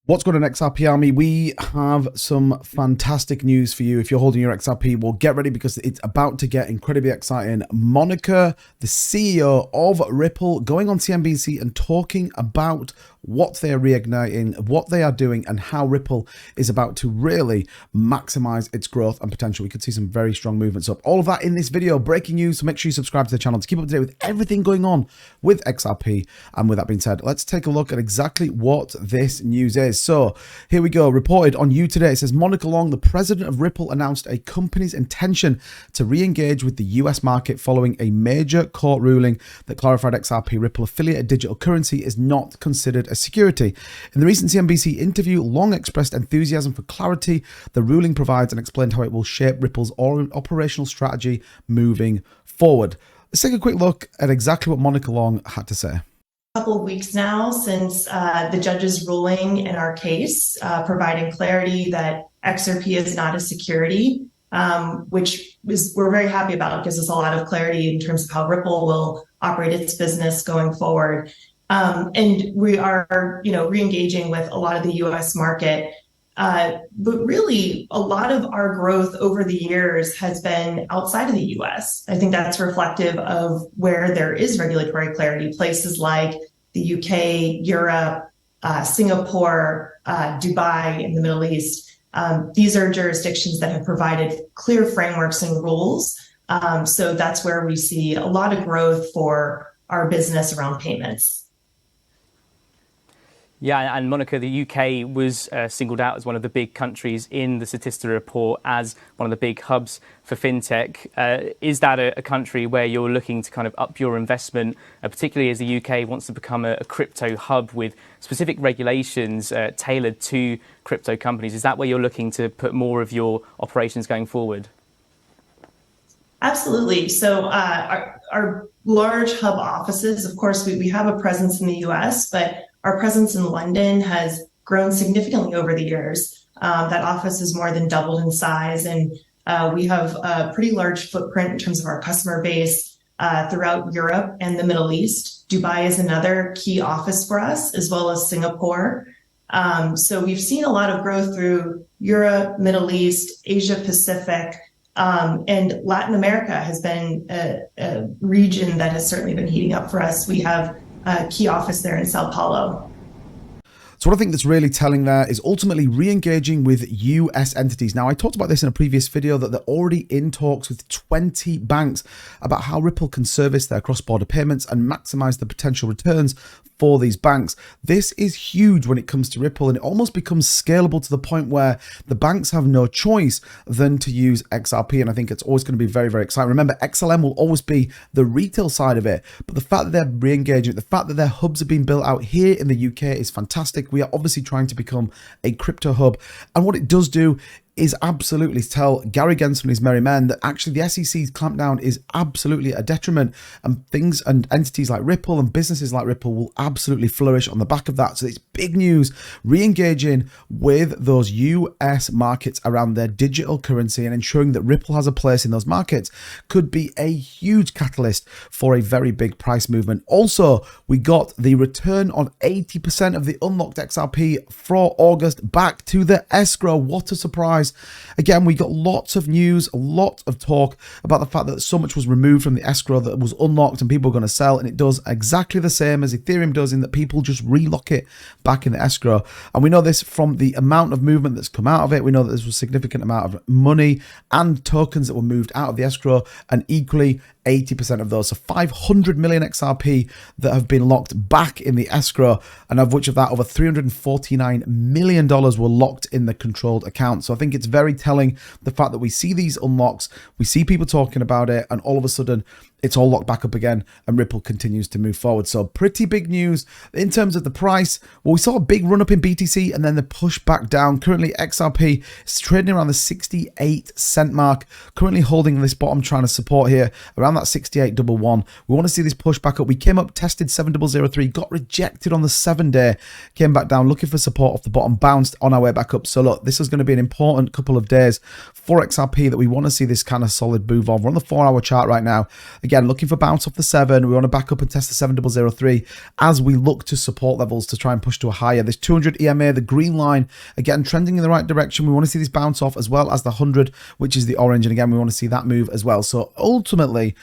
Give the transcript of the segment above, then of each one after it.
What's going on, XRP Army? We have some fantastic news for you. If you're holding your XRP, well, get ready because it's about to get incredibly exciting. Monica, the CEO of Ripple, going on CNBC and talking about what they are reigniting, what they are doing, and how Ripple is about to really maximize its growth and potential. We could see some very strong movements up. All of that in this video, breaking news. So make sure you subscribe to the channel to keep up to date with everything going on with XRP. And with that being said, let's take a look at exactly what this news is. So here we go. Reported on You Today. It says Monica Long, the president of Ripple, announced a company's intention to re-engage with the US market following a major court ruling that clarified XRP Ripple affiliated digital currency is not considered a security. In the recent CNBC interview, Long expressed enthusiasm for clarity the ruling provides and explained how it will shape Ripple's operational strategy moving forward. Let's take a quick look at exactly what Monica Long had to say. Couple of weeks now since the judge's ruling in our case, providing clarity that XRP is not a security, which we're very happy about. It gives us a lot of clarity in terms of how Ripple will operate its business going forward. And we are, re-engaging with a lot of the U.S. market. But really, a lot of our growth over the years has been outside of the U.S. I think that's reflective of where there is regulatory clarity, places like the U.K., Europe, Singapore, Dubai, in the Middle East. These are jurisdictions that have provided clear frameworks and rules. So that's where we see a lot of growth for our business around payments. Yeah, and Monica, the UK was singled out as one of the big countries in the Statista report as one of the big hubs for fintech. Is that a country where you're looking to kind of up your investment, particularly as the UK wants to become a crypto hub with specific regulations tailored to crypto companies? Is that where you're looking to put more of your operations going forward? Absolutely. So our large hub offices, of course, we have a presence in the US, but our presence in London has grown significantly over the years. That office has more than doubled in size, and we have a pretty large footprint in terms of our customer base throughout Europe and the Middle East. Dubai is another key office for us, as well as Singapore. So we've seen a lot of growth through Europe, Middle East, Asia Pacific, and Latin America has been a region that has certainly been heating up for us. We have a key office there in Sao Paulo. So what I think that's really telling there is ultimately re-engaging with US entities. Now, I talked about this in a previous video that they're already in talks with 20 banks about how Ripple can service their cross-border payments and maximize the potential returns for these banks. This is huge when it comes to Ripple, and it almost becomes scalable to the point where the banks have no choice than to use XRP. And I think it's always going to be very, very exciting. Remember, XLM will always be the retail side of it, but the fact that they're re-engaging, the fact that their hubs are being built out here in the UK is fantastic. We are obviously trying to become a crypto hub, and what it does do is absolutely tell Gary Gensler and his merry men that actually the SEC's clampdown is absolutely a detriment, and things and entities like Ripple and businesses like Ripple will absolutely flourish on the back of that. So it's big news, re-engaging with those US markets around their digital currency and ensuring that Ripple has a place in those markets could be a huge catalyst for a very big price movement. Also, we got the return on 80% of the unlocked XRP for August back to the escrow. What a surprise. Again, we got lots of news, a lot of talk about the fact that so much was removed from the escrow that was unlocked and people were going to sell, and it does exactly the same as Ethereum does in that people just relock it back in the escrow. And we know this from the amount of movement that's come out of it. We know that there's a significant amount of money and tokens that were moved out of the escrow, and equally 80% of those, so 500 million XRP that have been locked back in the escrow, and of which of that over $349 million were locked in the controlled account. So I think it's very telling, the fact that we see these unlocks, we see people talking about it, and all of a sudden it's all locked back up again and Ripple continues to move forward. So pretty big news. In terms of the price, well, we saw a big run up in BTC and then the push back down. Currently XRP is trading around the 68 cent mark, currently holding this bottom trying to support here around that 68.11. We want to see this push back up. We came up, tested 7003, got rejected on the 7-day, came back down looking for support off the bottom, bounced on our way back up. So look, this is going to be an important couple of days for XRP that we want to see this kind of solid move on. We're on the 4-hour chart right now. Again, looking for bounce off the 7. We want to back up and test the 7003 as we look to support levels to try and push to a higher. This 200 EMA, the green line, again, trending in the right direction. We want to see this bounce off as well as the 100, which is the orange. And again, we want to see that move as well. So ultimately,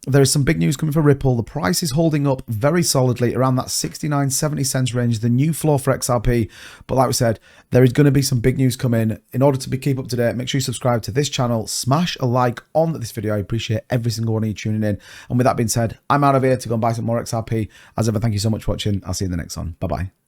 there is some big news coming for Ripple. The price is holding up very solidly around that 69-70 cents range, the new floor for XRP. But like we said, there is going to be some big news coming. In order to keep up to date, make sure you subscribe to this channel, smash a like on this video. I appreciate every single one of you tuning in. And with that being said, I'm out of here to go and buy some more XRP. As ever, thank you so much for watching. I'll see you in the next one. Bye-bye.